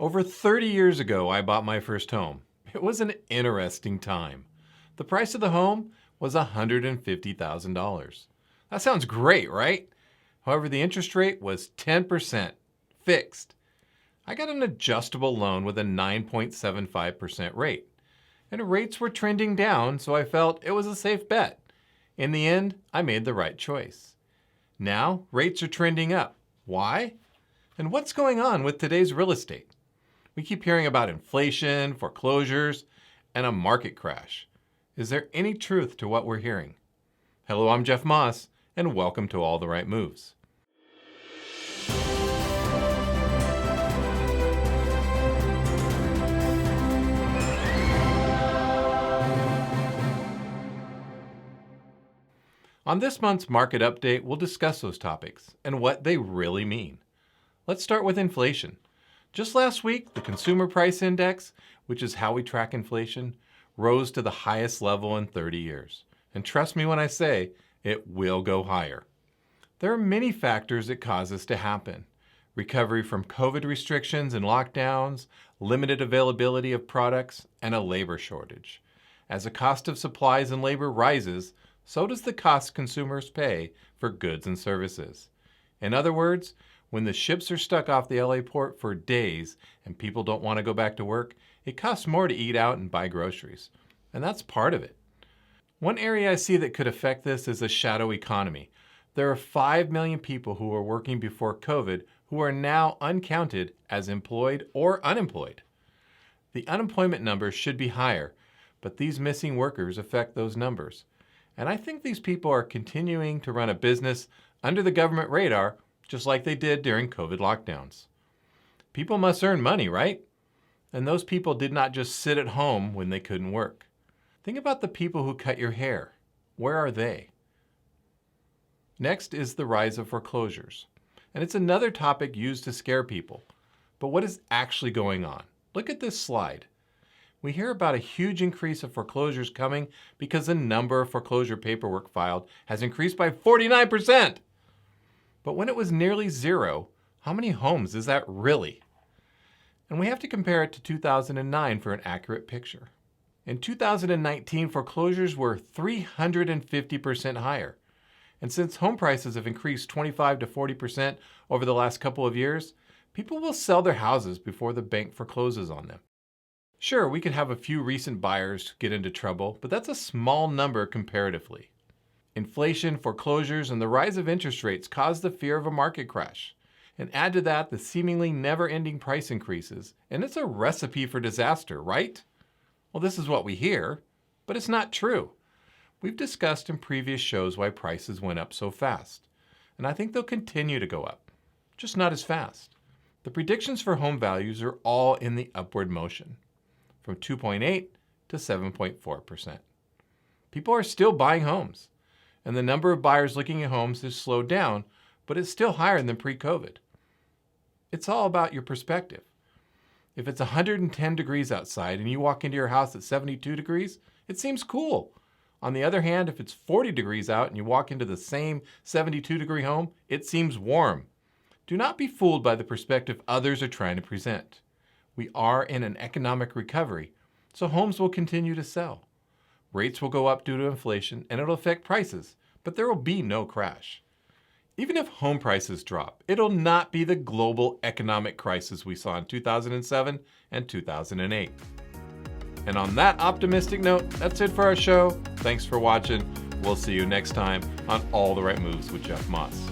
Over 30 years ago, I bought my first home. It was an interesting time. The price of the home was $150,000. That sounds great, right? However, the interest rate was 10%, fixed. I got an adjustable loan with a 9.75% rate. And rates were trending down, so I felt it was a safe bet. In the end, I made the right choice. Now, rates are trending up. Why? And what's going on with today's real estate? We keep hearing about inflation, foreclosures, and a market crash. Is there any truth to what we're hearing? Hello, I'm Jeff Moss, and welcome to All the Right Moves. On this month's market update, we'll discuss those topics and what they really mean. Let's start with inflation. Just last week, the Consumer Price Index, which is how we track inflation, rose to the highest level in 30 years. And trust me when I say, it will go higher. There are many factors that cause this to happen. Recovery from COVID restrictions and lockdowns, limited availability of products, and a labor shortage. As the cost of supplies and labor rises, so does the cost consumers pay for goods and services. In other words, when the ships are stuck off the LA port for days and people don't want to go back to work, it costs more to eat out and buy groceries. And that's part of it. One area I see that could affect this is a shadow economy. There are 5 million people who were working before COVID who are now uncounted as employed or unemployed. The unemployment numbers should be higher, but these missing workers affect those numbers. And I think these people are continuing to run a business under the government radar, just like they did during COVID lockdowns. People must earn money, right? And those people did not just sit at home when they couldn't work. Think about the people who cut your hair. Where are they? Next is the rise of foreclosures. And it's another topic used to scare people. But what is actually going on? Look at this slide. We hear about a huge increase of foreclosures coming because the number of foreclosure paperwork filed has increased by 49%. But when it was nearly zero, how many homes is that really? And we have to compare it to 2009 for an accurate picture. In 2019, foreclosures were 350% higher. And since home prices have increased 25 to 40% over the last couple of years, people will sell their houses before the bank forecloses on them. Sure, we could have a few recent buyers get into trouble, but that's a small number comparatively. Inflation, foreclosures, and the rise of interest rates cause the fear of a market crash. And add to that the seemingly never-ending price increases, and it's a recipe for disaster, right? Well, this is what we hear, but it's not true. We've discussed in previous shows why prices went up so fast, and I think they'll continue to go up, just not as fast. The predictions for home values are all in the upward motion, from 2.8 to 7.4%. People are still buying homes, and the number of buyers looking at homes has slowed down, but it's still higher than pre-COVID. It's all about your perspective. If it's 110 degrees outside and you walk into your house at 72 degrees, it seems cool. On the other hand, if it's 40 degrees out and you walk into the same 72-degree home, it seems warm. Do not be fooled by the perspective others are trying to present. We are in an economic recovery, so homes will continue to sell. Rates will go up due to inflation and it'll affect prices, but there will be no crash. Even if home prices drop, it'll not be the global economic crisis we saw in 2007 and 2008. And on that optimistic note, that's it for our show. Thanks for watching. We'll see you next time on All the Right Moves with Jeff Moss.